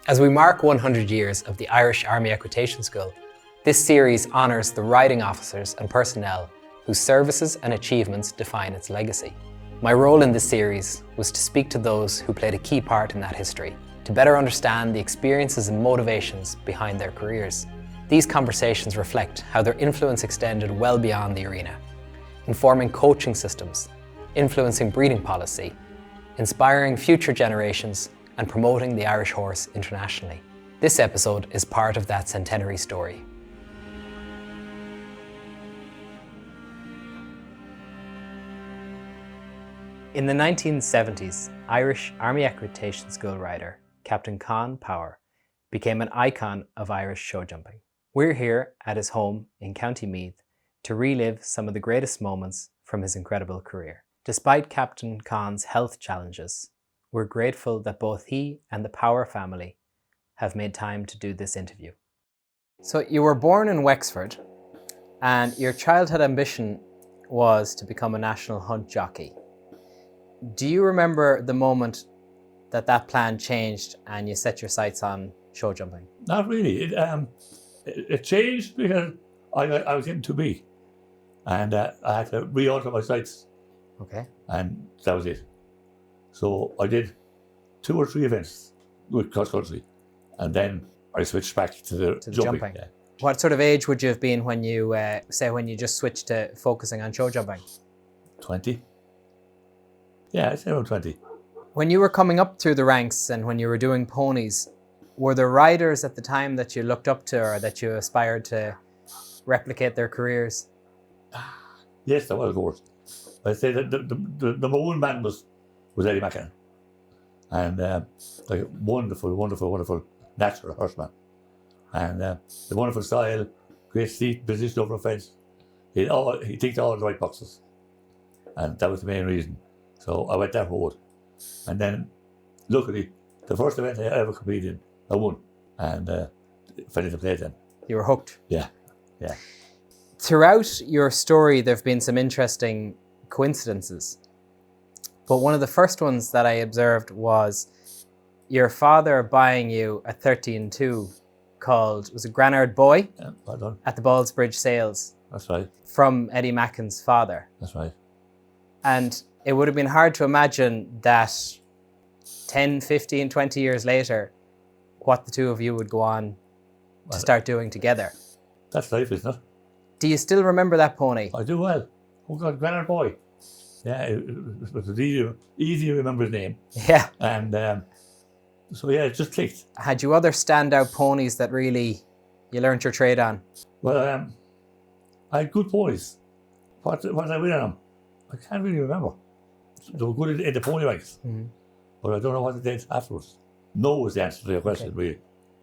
As we mark 100 years of the Irish Army Equitation School, this series honours the riding officers and personnel whose services and achievements define its legacy. My role in this series was to speak to those who played a key part in that history, to better understand the experiences and motivations behind their careers. These conversations reflect how their influence extended well beyond the arena, informing coaching systems, influencing breeding policy, inspiring future generations, and promoting the Irish horse internationally. This episode is part of that centenary story. In the 1970s, Irish Army Equitation School rider Captain Con Power became an icon of Irish show jumping. We're here at his home in County Meath to relive some of the greatest moments from his incredible career. Despite Captain Con's health challenges, we're grateful that both he and the Power family have made time to do this interview. So you were born in Wexford, and your childhood ambition was to become a national hunt jockey. Do you remember the moment that plan changed and you set your sights on show jumping? Not really. It changed because I was getting too big, and I had to re-alter my sights. Okay. And that was it. So I did 2 or 3 events with cross country, and then I switched back to the jumping. Yeah. What sort of age would you have been when you when you just switched to focusing on show jumping? 20. Yeah, I'd say around 20. When you were coming up through the ranks and when you were doing ponies, were there riders at the time that you looked up to or that you aspired to replicate their careers? Yes, there was, of course. I'd say that the number one man was Eddie McCann. And like a wonderful natural horseman. And the wonderful style, great seat, position over a fence. He ticked all the right boxes. And that was the main reason. So I went that road. And then, luckily, the first event I ever competed in, I won. And fell into play then. You were hooked? Yeah. Throughout your story, there have been some interesting coincidences. But one of the first ones that I observed was your father buying you a 13-2 called, was it Granard Boy? Yeah, well done. At the Ballsbridge sales. That's right. From Eddie Macken's father. That's right. And it would have been hard to imagine that 10, 15, 20 years later, what the two of you would go on to start doing together. That's life, isn't it? Do you still remember that pony? I do well. Oh God, Granard Boy. Yeah, it was easy to remember his name. Yeah. And so yeah, it just clicked. Had you other standout ponies that really you learnt your trade on? Well, I had good ponies. What did I win on them? I can't really remember. They were good in the pony ranks, but I don't know what they did afterwards. No was the answer to your question, really.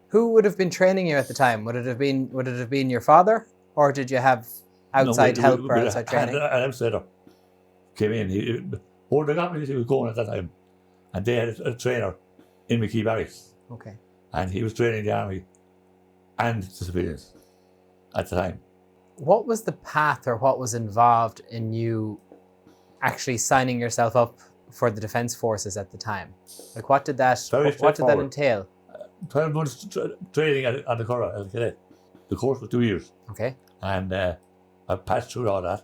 Who would have been training you at the time? Would it have been your father, or did you have outside help or outside training? An outsider came in. Or the company he was going at that time, and they had a trainer in McKee Barracks. Okay. And he was training the army and the civilians at the time. What was the path, or what was involved in you actually signing yourself up for the Defence Forces at the time? Like, what did that entail? 12 months training on the Curragh as a cadet. The course was 2 years. Okay. And I passed through all that.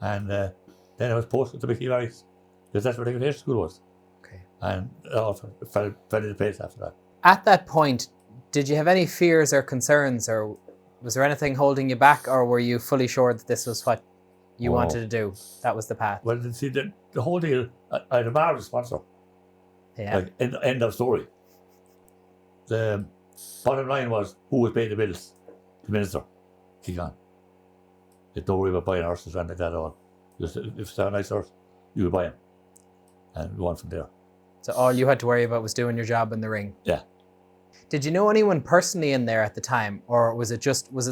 And then I was posted to McKee Barracks, because that's where the Equitation School was. Okay. And it all fell into place after that. At that point, did you have any fears or concerns, or was there anything holding you back, or were you fully sure that this was what you wanted to do? That was the path. Well, see, the whole deal, I had a marvellous sponsor. Yeah. Like, end of story. The bottom line was, who was paying the bills? The minister. Kick on. You don't worry about buying horses or anything like that at all. Just, if it's a nice horse, you would buy him. And go on from there. So all you had to worry about was doing your job in the ring? Yeah. Did you know anyone personally in there at the time, or was it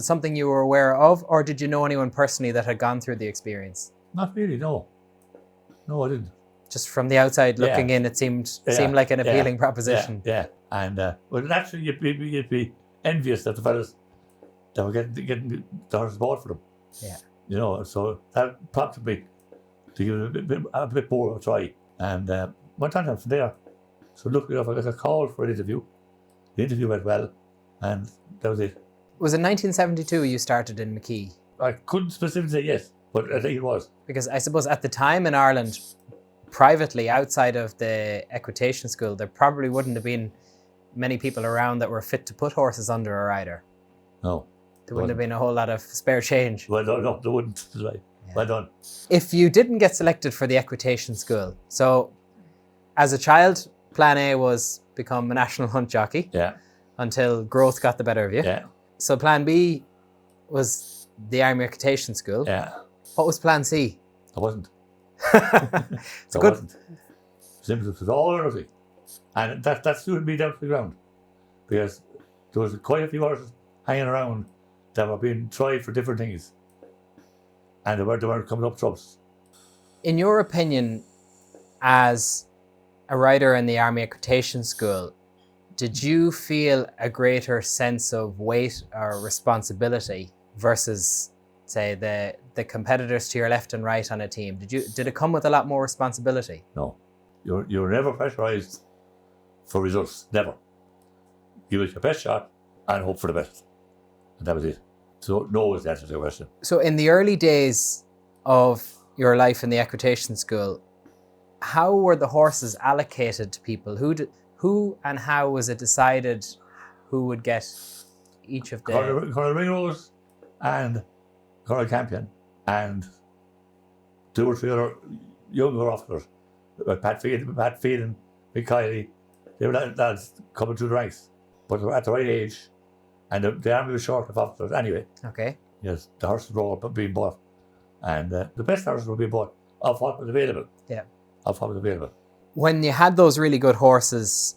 something you were aware of, or did you know anyone personally that had gone through the experience? Not really, no. No, I didn't. Just from the outside looking in, it seemed like an appealing proposition. Yeah. And well, naturally, you'd be envious of the fellas that were getting the horses bought for them. Yeah. You know, so that prompted me to give it a bit more of a try. And went on from there. So luckily enough, I got a call for an interview The interview went well, and that was it. Was it 1972 you started in McKee? I couldn't specifically say yes, but I think it was. Because I suppose at the time in Ireland, privately, outside of the equitation school, there probably wouldn't have been many people around that were fit to put horses under a rider. No. There wouldn't have been a whole lot of spare change. Well, no, there wouldn't. That's right. Yeah. Well done. If you didn't get selected for the equitation school, so as a child, plan A was become a national hunt jockey. Yeah. Until growth got the better of you. Yeah. So plan B was the Army Equitation School. Yeah. What was plan C? I wasn't. It's I good. wasn't. Simply, it was all or nothing. And that suited me down to the ground. Because there was quite a few horses hanging around that were being tried for different things. And they weren't coming up trumps. In your opinion, as a rider in the Army Equitation School, did you feel a greater sense of weight or responsibility versus, say, the competitors to your left and right on a team? Did it come with a lot more responsibility? No. You're never pressurised for results. Never. Give it your best shot and hope for the best. And that was it. So no is the answer to the question. So in the early days of your life in the equitation school, how were the horses allocated to people? Who and how was it decided who would get each of the... Colonel Ringrose and Colonel Campion and 2 or 3 other younger officers, Pat Feed and Mick Kiley, they were lads coming through the ranks, but they were at the right age, and the army was short of officers anyway. Okay. Yes, the horses were all being bought, and the best horses were being bought of what was available. Yeah. Of what was available. When you had those really good horses,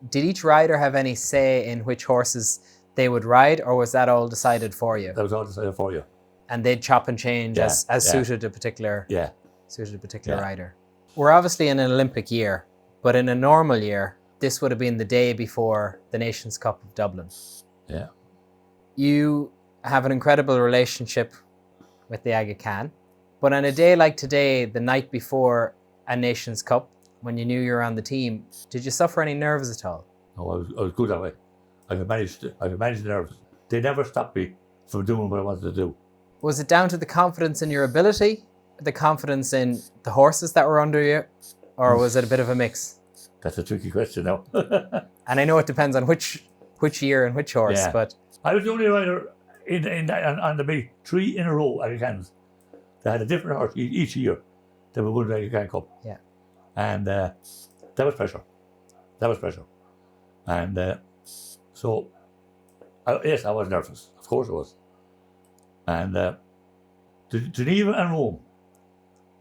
did each rider have any say in which horses they would ride, or was that all decided for you? That was all decided for you. And they'd chop and change as suited a particular rider. We're obviously in an Olympic year, but in a normal year, this would have been the day before the Nations Cup of Dublin. Yeah. You have an incredible relationship with the Aga Khan, but on a day like today, the night before a Nations Cup, when you knew you were on the team, did you suffer any nerves at all? No, I was good that way. I could manage the nerves. They never stopped me from doing what I wanted to do. Was it down to the confidence in your ability, the confidence in the horses that were under you, or was it a bit of a mix? That's a tricky question now. And I know it depends on which year and which horse, Yeah. but... I was the only rider on the big 3 in a row Aga Khans. They had a different horse each year that would win the Aga Khan Cup. Yeah. And that was pressure. And so, yes, I was nervous. Of course I was. And Geneva and Rome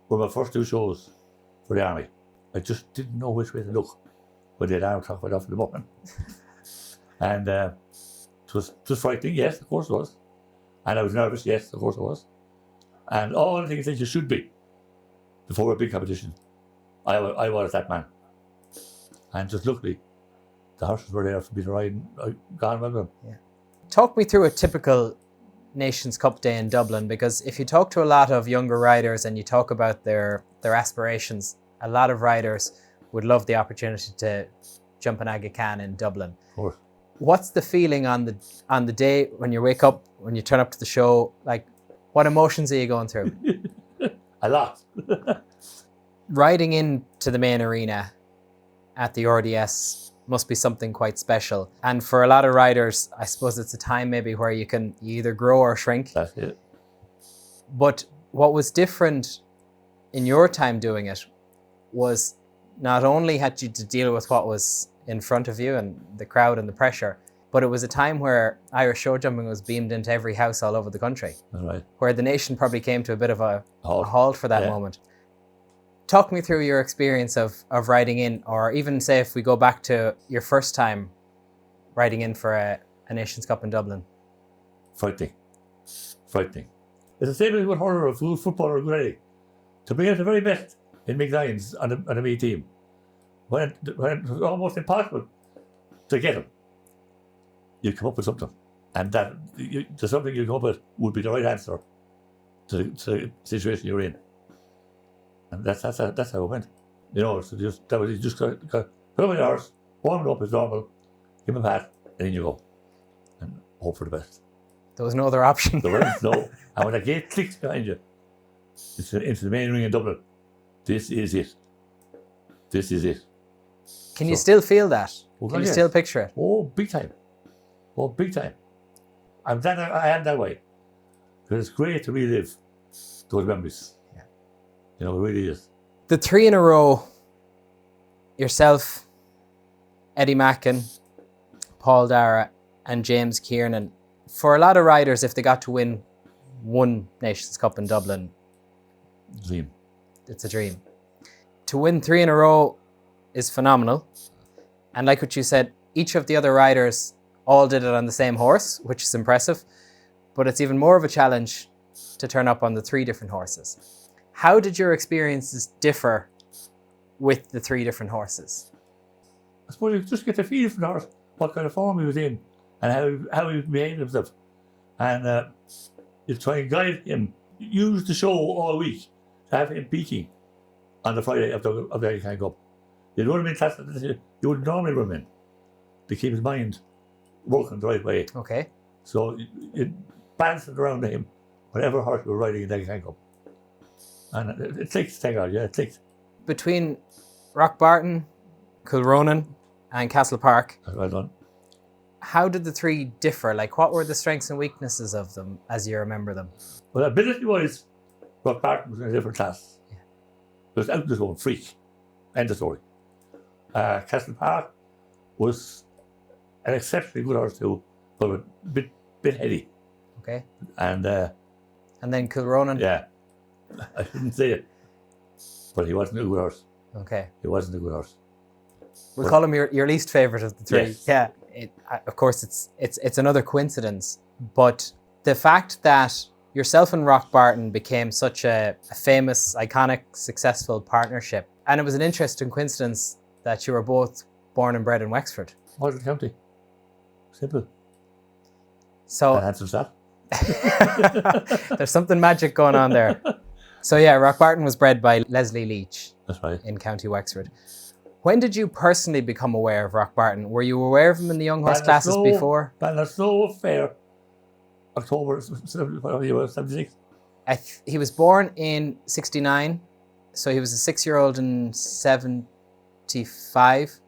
were my first 2 shows for the army. I just didn't know which way to look when the alarm clock went off in the morning. And it was frightening, yes, of course it was. And I was nervous, yes, of course I was. And all the things that you should be before a big competition. I was that man. And just luckily, the horses were there for me to ride and gone well done. Yeah. Talk me through a typical Nations Cup day in Dublin, because if you talk to a lot of younger riders and you talk about their aspirations, a lot of riders would love the opportunity to jump an Aga Khan in Dublin. Of course. What's the feeling on the day when you wake up, when you turn up to the show? Like, what emotions are you going through? A lot. Riding into the main arena at the RDS must be something quite special. And for a lot of riders, I suppose it's a time maybe where you either grow or shrink. That's it. But what was different in your time doing it was not only had you to deal with what was in front of you and the crowd and the pressure, but it was a time where Irish show jumping was beamed into every house all over the country. That's right. Where the nation probably came to a bit of a Halt. halt for that Yeah. moment. Talk me through your experience of riding in, or even say if we go back to your first time riding in for a Nations Cup in Dublin. Frightening. It's the same as with hurler or football or good. To bring out the very best in Mick Lyons on the Meath team, when it was almost impossible to get him, you come up with something. And the something you come up with would be the right answer to the situation you're in. And that's how it went. You know, so just got put him in the horse, warm him up as normal, give him a pat, and in you go. And hope for the best. There was no other option. There was no. And when the gate clicks behind you, into the main ring in Dublin, this is it. This is it. Can you still feel that? Oh, Can you yes. still picture it? Oh, big time. Oh, big time. I am that way. Because it's great to relive those memories. Yeah. You know, it really is. The 3 in a row, yourself, Eddie Mackin, Paul Dara, and James Kiernan. For a lot of riders, if they got to win one Nations Cup in Dublin, Dream. it's a dream. To win 3 in a row is phenomenal. And like what you said, each of the other riders all did it on the same horse, which is impressive. But it's even more of a challenge to turn up on the 3 different horses. How did your experiences differ with the 3 different horses? I suppose you just get a feel for the horse, what kind of form he was in, and how he behaved himself. And you try and guide him. Use the show all week to have him peaking on the Friday of the Equitation Cup. You'd run him in class that you would normally run him in to keep his mind working the right way. Okay. So you balance it around to him, whatever horse you were riding in the Equitation Cup. And it takes, thank God, yeah, it takes. Between Rock Barton, Kilronan, and Castle Park, Well done. how did the 3 differ? Like, what were the strengths and weaknesses of them as you remember them? Well, ability-wise, Rock Barton was in a different class. Yeah. It was out the zone, freak. End of story. Castle Park was an exceptionally good horse too, but a bit heady. Okay. And then Kilronan? yeah, I shouldn't say it, but he wasn't a good horse. Okay. He wasn't a good horse. We'll call him your least favourite of the 3. Yes. Yeah. Of course, it's another coincidence, but the fact that yourself and Rock Barton became such a famous, iconic, successful partnership, and it was an interesting coincidence that you were both born and bred in Wexford. Modern County. Simple. So That answers that. there's something magic going on there. So yeah, Rock Barton was bred by Leslie Leach That's right. in County Wexford. When did you personally become aware of Rock Barton? Were you aware of him in the young horse classes before? Ballinasloe Fair, October 76. He was born in 69, so he was a 6-year-old in 75,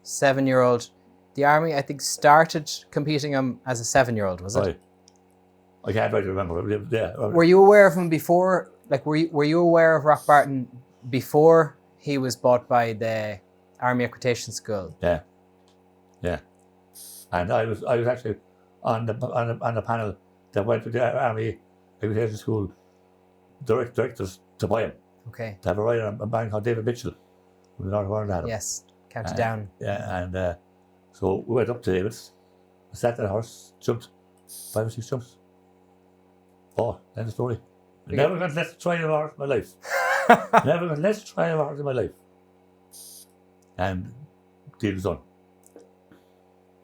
7-year-old. The Army, I think, started competing him as a 7-year-old, was it? Right. I can't really remember. Yeah. Were you aware of him before? Like, were you aware of Rock Barton before he was bought by the Army Equitation School? Yeah. Yeah. And I was actually on the panel that went to the Army Equitation School directors to buy him. Okay. To have a rider, a man called David Mitchell, from the North of Ireland had him. Yes. County Down. Yeah, and so we went up to David's, sat on the horse, jumped 5 or 6 jumps. Oh, end of story. I never got less try a horse in my life. Never got less try a horse in my life. And deal was done.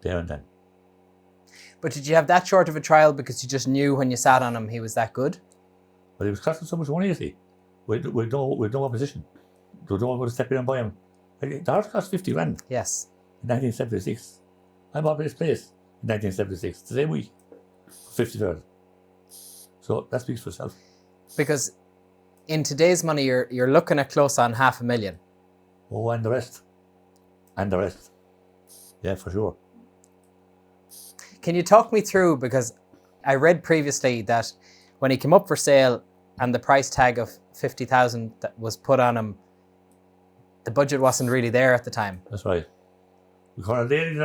There and then. But did you have that short of a trial because you just knew when you sat on him he was that good? But he was costing so much money, you see, with no opposition. There was no one going to step in and buy him. The horse cost 50 grand Yes. in 1976. I bought this place in 1976, the same week, for 50 grand. So that speaks for itself. Because in today's money, you're looking at close on $500,000. Oh, and the rest. And the rest. Yeah, for sure. Can you talk me through, because I read previously that when he came up for sale and the price tag of 50,000 that was put on him, the budget wasn't really there at the time. That's right. Colonel Daly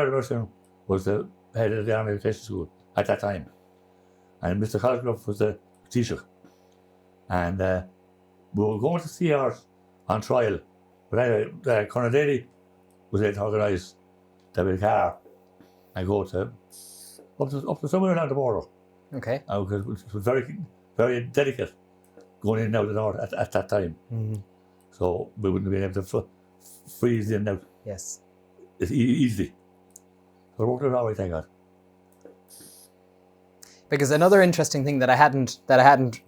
was the head of the Army Equitation School at that time. And Mr. Colgrove was the teacher. And we were going to see ours on trial. But anyway, Colonel Daly was able to organise to have a car and go to up to somewhere around the border. Okay. Because it was very, very delicate going in and out of the north at that time. Mm-hmm. So we wouldn't have been able to freeze in and out. Yes. It's easy. So it worked out all right, thank God. Because another interesting thing that I hadn't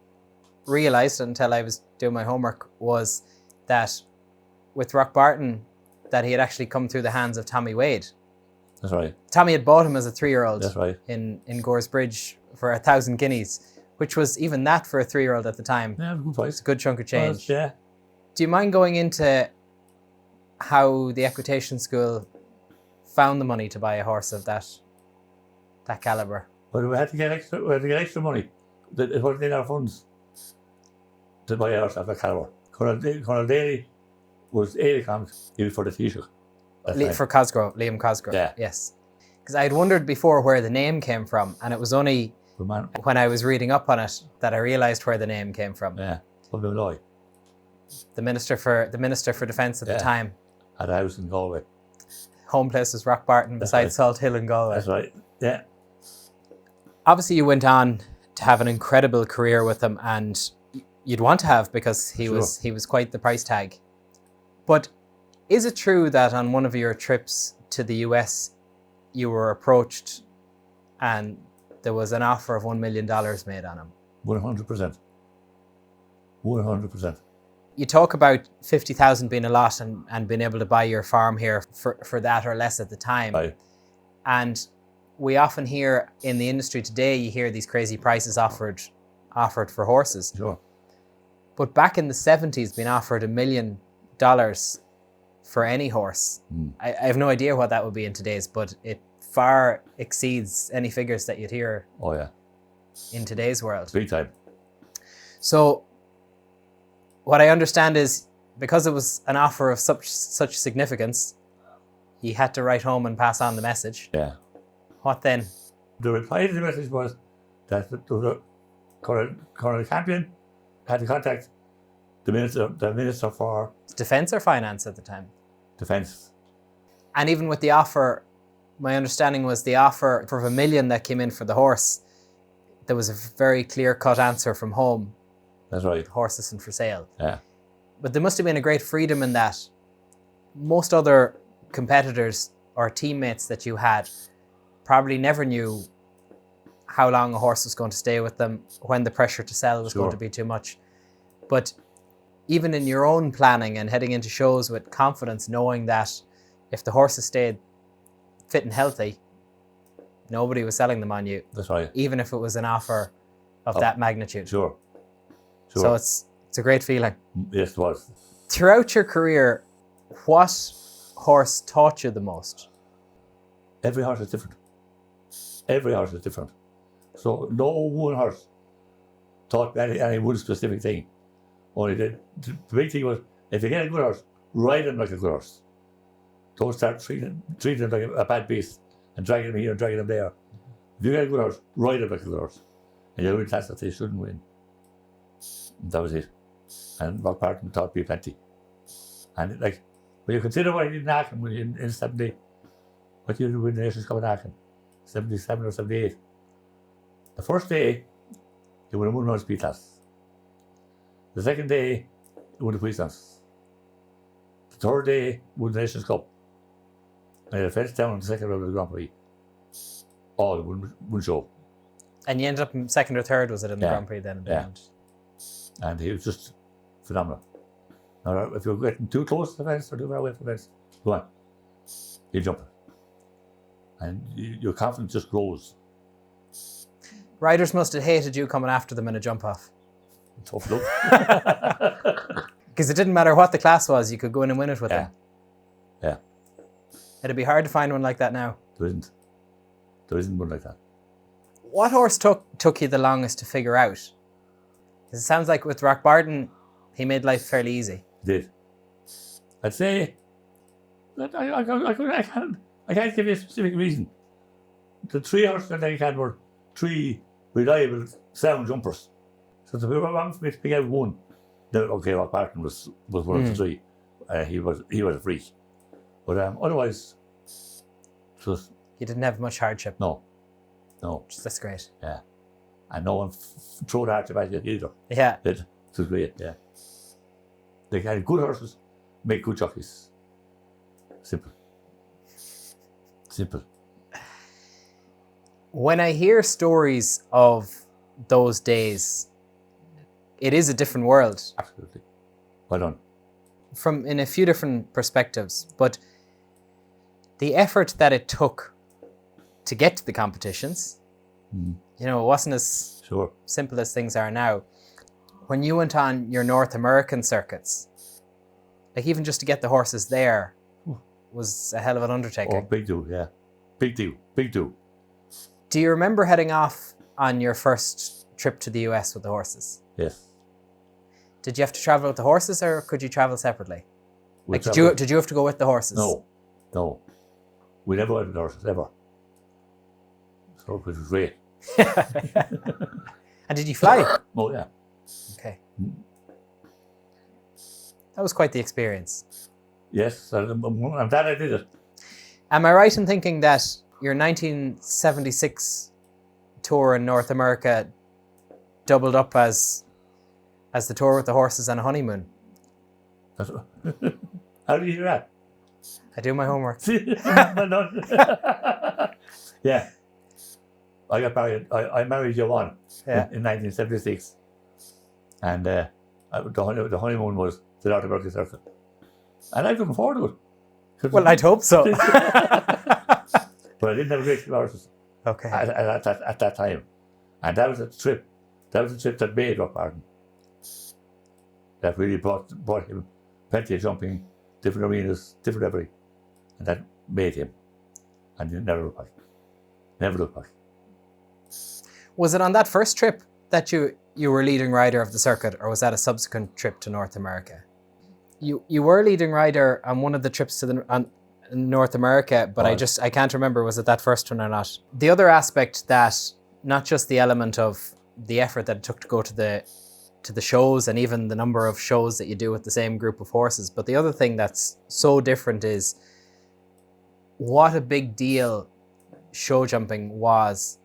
realised until I was doing my homework was that with Rock Barton, that he had actually come through the hands of Tommy Wade. That's right. Tommy had bought him as a 3-year-old That's right. in Gore's Bridge for 1,000 guineas, which was even that for a 3-year-old at the time. Yeah, good price. It's a good chunk of change. Yeah. Do you mind going into how the Equitation School found the money to buy a horse of that calibre? But we had to get extra money. It wasn't in our funds to buy a horse of that calibre. Colonel Daly was 80 pounds for the Taoiseach. For Cosgrove, Liam Cosgrove. Yeah. Yes. Because I had wondered before where the name came from, and it was only when I was reading up on it that I realised where the name came from. Yeah, from the Malloy. The Minister for Defence at the time. Had a house in Galway. Home place was Rock Barton beside Salt Hill in Galway. That's right. Yeah. Obviously, you went on to have an incredible career with him, and you'd want to have because he was quite the price tag. But is it true that on one of your trips to the US, you were approached and there was an offer of $1 million made on him? 100%. 100%. You talk about 50,000 being a lot and being able to buy your farm here for that or less at the time. Aye. And we often hear in the industry today, you hear these crazy prices offered for horses. Sure. But back in the 70s, being offered $1 million for any horse. I have no idea what that would be in today's, but it far exceeds any figures that you'd hear in today's world. Big time. So what I understand is because it was an offer of such significance, he had to write home and pass on the message. Yeah. What then? The reply to the message was that the Colonel Campion had to contact the Minister for Defence or Finance at the time? Defence. And even with the offer, my understanding was the offer for $1 million that came in for the horse, there was a very clear-cut answer from home. That's right. The horse isn't for sale. Yeah. But there must have been a great freedom in that. Most other competitors or teammates that you had probably never knew how long a horse was going to stay with them, when the pressure to sell was going to be too much. But even in your own planning and heading into shows with confidence, knowing that if the horses stayed fit and healthy, nobody was selling them on you. That's right. Even if it was an offer of that magnitude. Sure. So it's a great feeling. Yes, it was. Throughout your career, what horse taught you the most? Every horse is different. Every horse is different. So no one horse taught me any one specific thing. Only the big thing was, if you get a good horse, ride him like a good horse. Don't start treating him like a bad beast and dragging him here and dragging him there. If you get a good horse, ride him like a good horse. And you'll win classes that they shouldn't win. And that was it. And Rock Barton taught me plenty. And when you consider what he did in Aachen in 70, what you did with the Nations Cup in Aachen, 77 or 78. The first day, he won a 1-round speed class. The second day, he won the Puissance. The third day, he won the Nations Cup. And he had a fence down in the second round of the Grand Prix. All in one show. And you ended up in second or third, was it, in the Grand Prix then? Yeah. And he was just phenomenal. Now, if you're getting too close to the fence or too far away from the fence, go on. You jump. And your confidence just grows. Riders must have hated you coming after them in a jump off. Tough luck. Because it didn't matter what the class was, you could go in and win it with them. Yeah. It'd be hard to find one like that now. There isn't. There isn't one like that. What horse took you the longest to figure out? 'Cause it sounds like with Rock Barton, he made life fairly easy. He did. I'd say that I can't give you a specific reason. The 3 horses that I had were 3 reliable sound jumpers. So if it were wrong for me to pick out one, then okay, Rock Barton was one of the 3. He was a freak. But otherwise, it was... You didn't have much hardship. No. That's great. Yeah. And no one threw the hardship at you either. Yeah. It was great, yeah. They had good horses, make good jockeys. Simple. When I hear stories of those days, it is a different world. Absolutely. Well done. In a few different perspectives, but the effort that it took to get to the competitions. You know, it wasn't as Sure. simple as things are now. When you went on your North American circuits, like even just to get the horses there was a hell of an undertaking. Oh, big deal, yeah. Big deal, big deal. Do you remember heading off on your first trip to the US with the horses? Yes. Did you have to travel with the horses or could you travel separately? We Did travelled- you have to go with the horses? No. We never went with horses, ever. So it was great. And did you fly? Oh, yeah. Okay. That was quite the experience. Yes, I'm glad I did it. Am I right in thinking that your 1976 tour in North America doubled up as the tour with the horses and a honeymoon? That's, how do you hear that? I do my homework. Yeah. I got married. I married Joanne Yeah. in 1976. And the honeymoon was the North American circuit. And I'm looking forward to it. Well, I'd hope so. But I didn't have a great few horses Okay. at that time. And that was a trip. That was a trip that made Rock Barton. That really brought him plenty of jumping, different arenas, different everything. And that made him. And he never looked back. Never looked back. Was it on that first trip that you were leading rider of the circuit, or was that a subsequent trip to North America? You were leading rider on one of the trips to North America, but Right. I can't remember, was it that first one or not? The other aspect, that not just the element of the effort that it took to go to the shows and even the number of shows that you do with the same group of horses, but the other thing that's so different is what a big deal show jumping was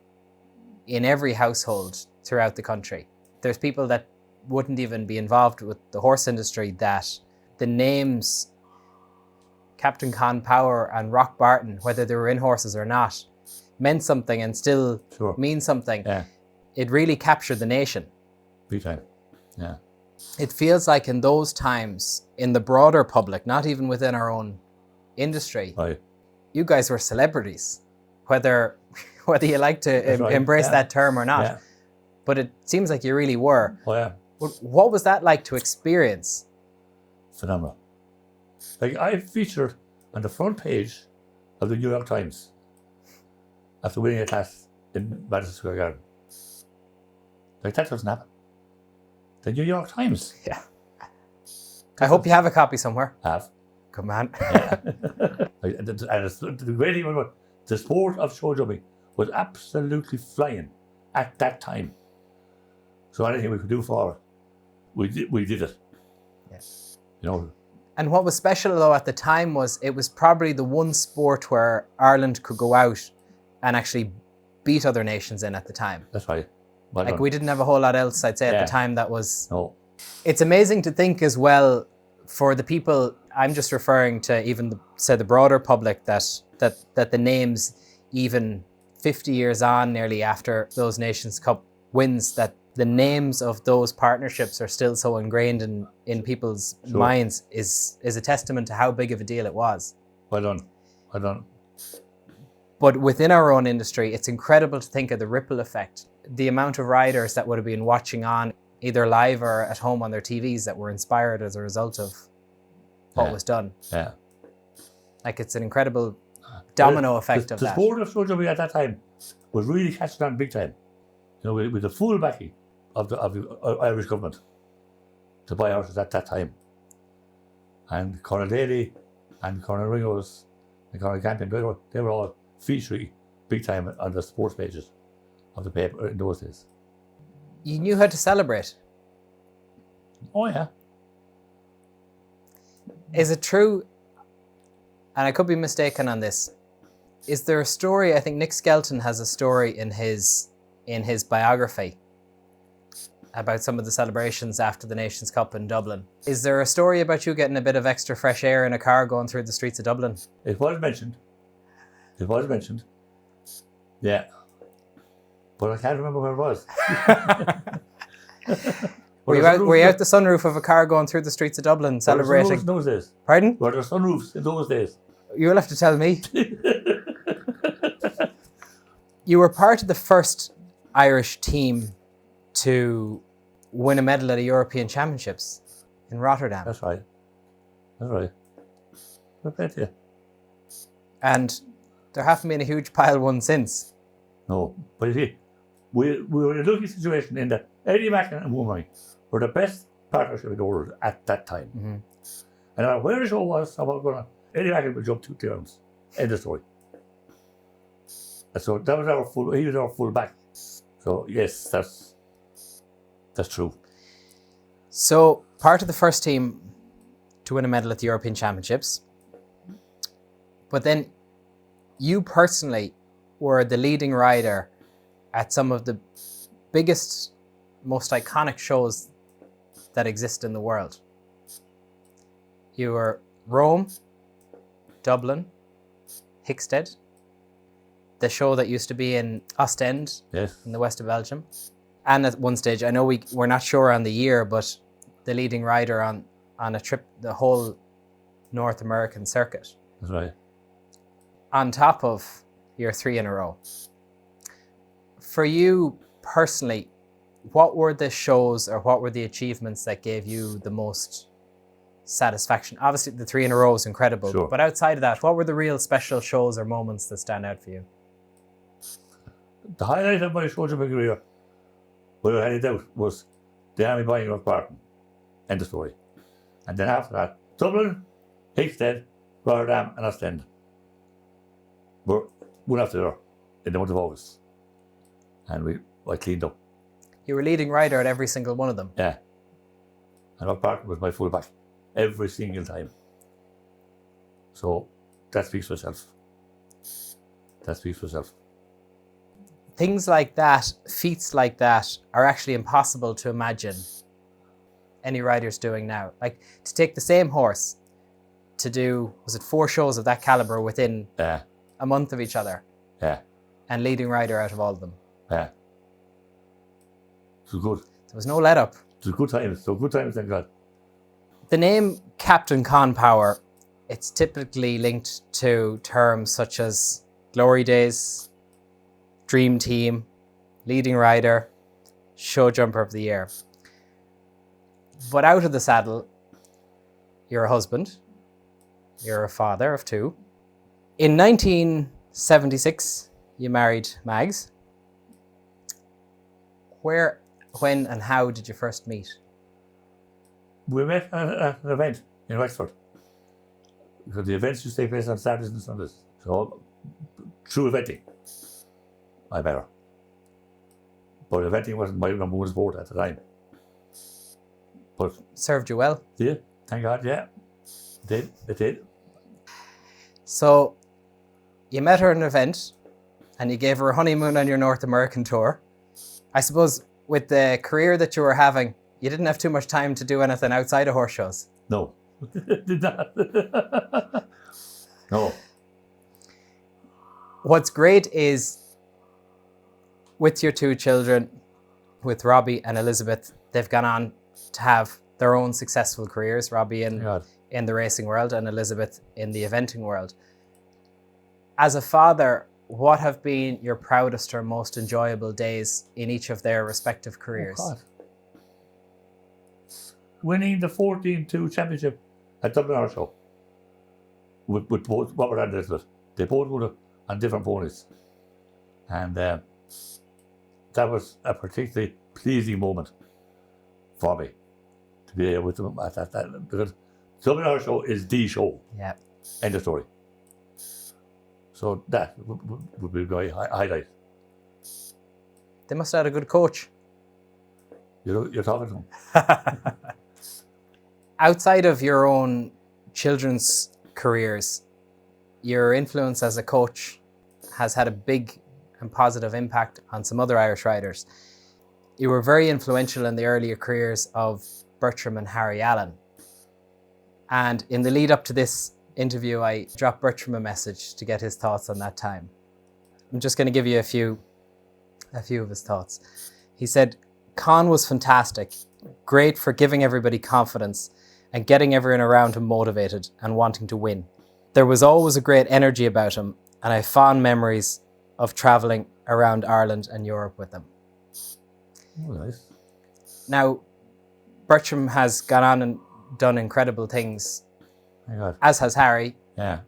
in every household throughout the country. There's people that wouldn't even be involved with the horse industry that the names Captain Con Power and Rock Barton, whether they were in horses or not, meant something and still Sure. mean something. Yeah. It really captured the nation. Big time. Yeah. It feels like in those times, in the broader public, not even within our own industry, Right. you guys were celebrities, whether you like to That's right, embrace yeah. that term or not. Yeah. But it seems like you really were. Oh, yeah. What was that like to experience? Phenomenal. Like, I featured on the front page of the New York Times after winning a class in Madison Square Garden. Like, that doesn't happen. The New York Times Yeah. I hope you have a copy somewhere. have. Come on. Like, and the great thing about the sport of show jumping was absolutely flying at that time. So anything we could do for it, we did it. Yes. You know, And what was special though at the time was it was probably the one sport where Ireland could go out and actually beat other nations in at the time. that's right. Well Like done. we didn't have a whole lot else, I'd say, at Yeah. the time that was... No. It's amazing to think as well for the people, I'm just referring to even the broader public, that the names, even 50 years on nearly after those Nations Cup wins, that the names of those partnerships are still so ingrained in people's Sure. minds is a testament to how big of a deal it was. Well done. Well done. But within our own industry, it's incredible to think of the ripple effect. The amount of riders that would have been watching on either live or at home on their TVs that were inspired as a result of what Yeah. was done. Yeah. Like it's an incredible domino effect the, of the that. sport of show jumping at that time was really catching on big time. You know, with the full backing of the Irish government to buy horses at that time. And Conor Daly and Conor Ringos and Conor Campion, they were all featuring big time on the sports pages of the paper in those days. You knew how to celebrate. Oh yeah. Is it true, and I could be mistaken on this, is there a story, I think Nick Skelton has a story in his biography about some of the celebrations after the Nations Cup in Dublin. Is there a story about you getting a bit of extra fresh air in a car going through the streets of Dublin? It was mentioned. Yeah. But I can't remember where it was. Were you out the sunroof of a car going through the streets of Dublin celebrating? In those days. Pardon? Were there sunroofs in those days? You'll have to tell me. You were part of the first Irish team to win a medal at a European Championships in Rotterdam. That's right. That's right. I bet you. And there haven't been a huge pile won since. No, but you see, we were in a lucky situation in that Eddie Mackin and Woomering were the best partnership in the world at that time. Mm-hmm. And no matter where the show was, Eddie Mackin would jump 2 turns. End of story. And so that was he was our full back. So yes, that's true. So part of the first team to win a medal at the European Championships. But then you personally were the leading rider at some of the biggest, most iconic shows that exist in the world. You were Rome, Dublin, Hickstead, the show that used to be in Ostend, Yes. in the west of Belgium. And at one stage, I know we're not sure on the year, but the leading rider on a trip, the whole North American circuit. That's right. On top of your 3 in a row. For you personally, what were the shows or what were the achievements that gave you the most satisfaction? Obviously, the 3 in a row is incredible, Sure. but outside of that, what were the real special shows or moments that stand out for you? The highlight of my showjumping career, without any doubt, was the Army buying Rock Barton. End of story. And then after that, Dublin, Hickstead, Rotterdam, and Ostend were one after the other in the month of August. And I cleaned up. You were leading rider at every single one of them. Yeah. And Rock Barton was my full back every single time. So that speaks for itself. That speaks for itself. Things like that, feats like that, are actually impossible to imagine any riders doing now. Like, to take the same horse to do, was it 4 shows of that caliber within Yeah. a month of each other, Yeah. and leading rider out of all of them. Yeah. It was good. There was no let up. It was good times. So good times, thank God. The name Captain Con Power, it's typically linked to terms such as glory days, dream team, leading rider, show jumper of the year. But out of the saddle, you're a husband, you're a father of 2. In 1976, you married Mags. Where, when and how did you first meet? We met at an event in Wexford. Because the events used to take place on Saturdays and Sundays. So, through eventing, I met her. But eventing wasn't my number one sport at the time. But Served you well. did, thank God, yeah. It did. So you met her at an event and you gave her a honeymoon on your North American tour. I suppose with the career that you were having, you didn't have too much time to do anything outside of horse shows. No. Did not. No. What's great is with your 2 children, with Robbie and Elizabeth, they've gone on to have their own successful careers. Robbie Thank God. in the racing world and Elizabeth in the eventing world. As a father, what have been your proudest or most enjoyable days in each of their respective careers? Oh, God. Winning the 14-2 championship at Dublin Horse Show with both Robert and Elizabeth. They both won it on different ponies. And that was a particularly pleasing moment for me to be there with them at that, because Dublin Horse Show is the show. Yeah. End of story. So that would be my highlight. They must have had a good coach. You're talking to them. Outside of your own children's careers, your influence as a coach has had a big and positive impact on some other Irish riders. You were very influential in the earlier careers of Bertram and Harry Allen. And in the lead up to this interview, I dropped Bertram a message to get his thoughts on that time. I'm just going to give you a few of his thoughts. He said, "Con was fantastic, great for giving everybody confidence and getting everyone around him motivated and wanting to win. There was always a great energy about him, and I have fond memories of travelling around Ireland and Europe with them. Oh, nice. Now, Bertram has gone on and done incredible things, My God. as has Harry. Yeah.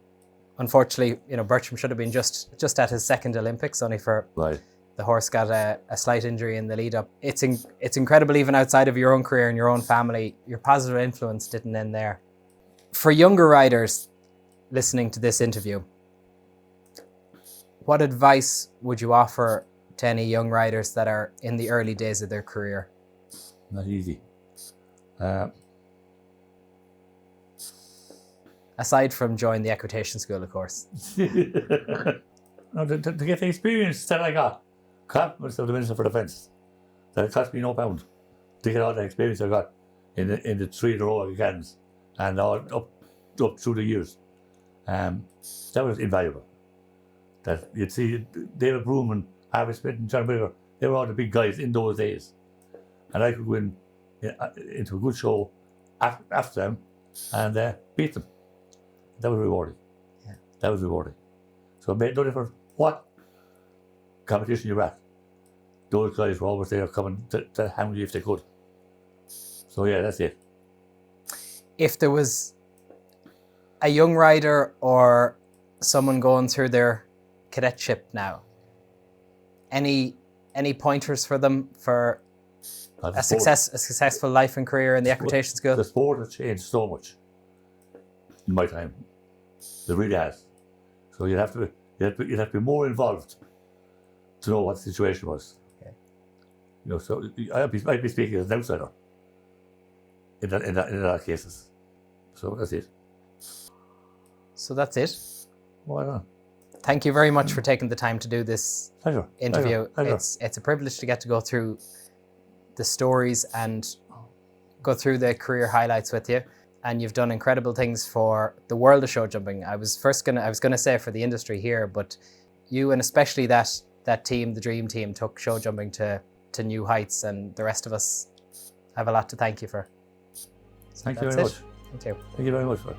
Unfortunately, Bertram should have been just at his second Olympics, only for Right. the horse got a slight injury in the lead up. It's incredible, even outside of your own career and your own family, your positive influence didn't end there. For younger riders listening to this interview, what advice would you offer to any young riders that are in the early days of their career? Not easy. Aside from join the Equitation School, of course. No, to get the experience that I got, compliments of the Minister for Defence, that it cost me no pound to get all the experience I got in the 3 in a row agains and all up through the years. That was invaluable. That you'd see David Broome and Harvey Smith and John Wheeler, they were all the big guys in those days. And I could go into a good show after them and beat them. That was rewarding. Yeah. That was rewarding. So it made no difference what competition you're at. Those guys were always there coming to hound you if they could. So yeah, that's it. If there was a young rider or someone going through their cadetship now, any pointers for them for a successful life and career in the Equitation School? The sport has changed so much in my time. It really has. So you'd have to be more involved to know what the situation was. Okay. So I'd be speaking as an outsider in that cases. So that's it. So that's it. Why not? Thank you very much for taking the time to do this Pleasure. interview. Pleasure. It's a privilege to get to go through the stories and go through the career highlights with you. And you've done incredible things for the world of show jumping. I was gonna say for the industry here, but you and especially that team, the dream team, took show jumping to new heights, and the rest of us have a lot to thank you for. So Thank you that's very it. much. Thank you. Thank you very much for it.